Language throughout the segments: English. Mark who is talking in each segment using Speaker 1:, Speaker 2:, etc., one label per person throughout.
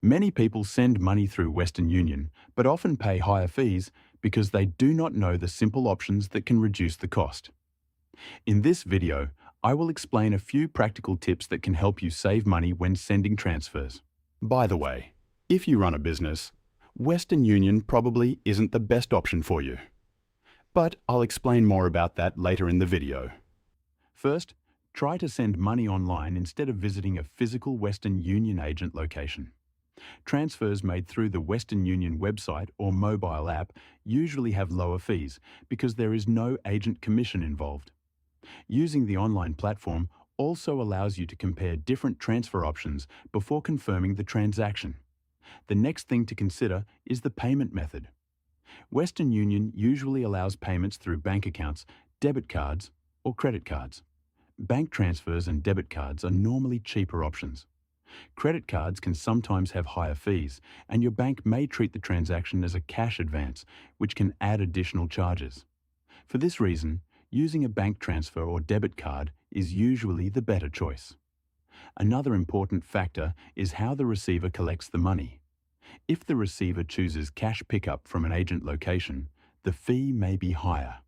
Speaker 1: Many people send money through Western Union, but often pay higher fees because they do not know the simple options that can reduce the cost. In this video, I will explain a few practical tips that can help you save money when sending transfers. By the way, if you run a business, Western Union probably isn't the best option for you. But I'll explain more about that later in the video. First, try to send money online instead of visiting a physical Western Union agent location. Transfers made through the Western Union website or mobile app usually have lower fees because there is no agent commission involved. Using the online platform also allows you to compare different transfer options before confirming the transaction. The next thing to consider is the payment method. Western Union usually allows payments through bank accounts, debit cards, or credit cards. Bank transfers and debit cards are normally cheaper options. Credit cards can sometimes have higher fees, and your bank may treat the transaction as a cash advance, which can add additional charges. For this reason, using a bank transfer or debit card is usually the better choice. Another important factor is how the receiver collects the money. If the receiver chooses cash pickup from an agent location, the fee may be higher.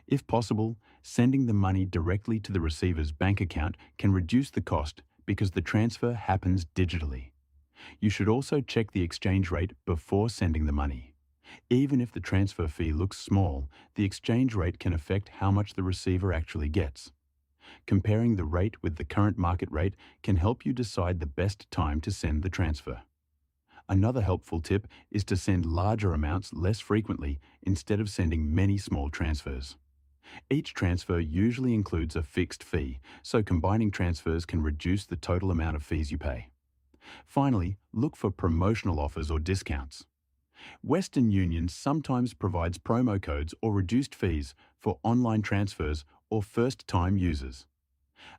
Speaker 1: If possible, sending the money directly to the receiver's bank account can reduce the cost because the transfer happens digitally. You should also check the exchange rate before sending the money. Even if the transfer fee looks small, the exchange rate can affect how much the receiver actually gets. Comparing the rate with the current market rate can help you decide the best time to send the transfer. Another helpful tip is to send larger amounts less frequently instead of sending many small transfers. Each transfer usually includes a fixed fee, so combining transfers can reduce the total amount of fees you pay. Finally, look for promotional offers or discounts. Western Union sometimes provides promo codes or reduced fees for online transfers or first-time users.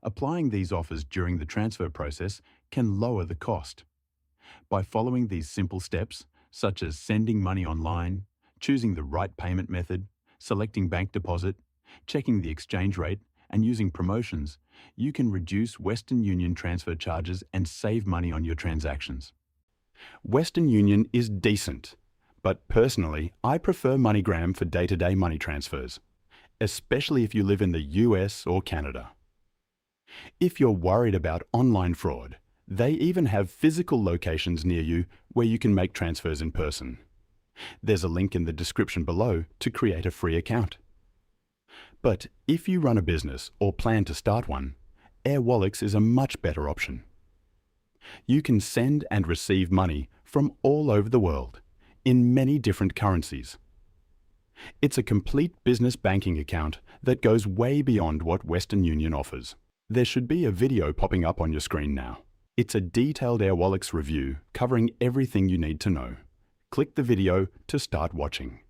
Speaker 1: Applying these offers during the transfer process can lower the cost. By following these simple steps, such as sending money online, choosing the right payment method, selecting bank deposit, checking the exchange rate, and using promotions, you can reduce Western Union transfer charges and save money on your transactions. Western Union is decent, but personally, I prefer MoneyGram for day-to-day money transfers, especially if you live in the US or Canada. If you're worried about online fraud, they even have physical locations near you where you can make transfers in person. There's a link in the description below to create a free account. But if you run a business or plan to start one, Airwallex is a much better option. You can send and receive money from all over the world, in many different currencies. It's a complete business banking account that goes way beyond what Western Union offers. There should be a video popping up on your screen now. It's a detailed Airwallex review covering everything you need to know. Click the video to start watching.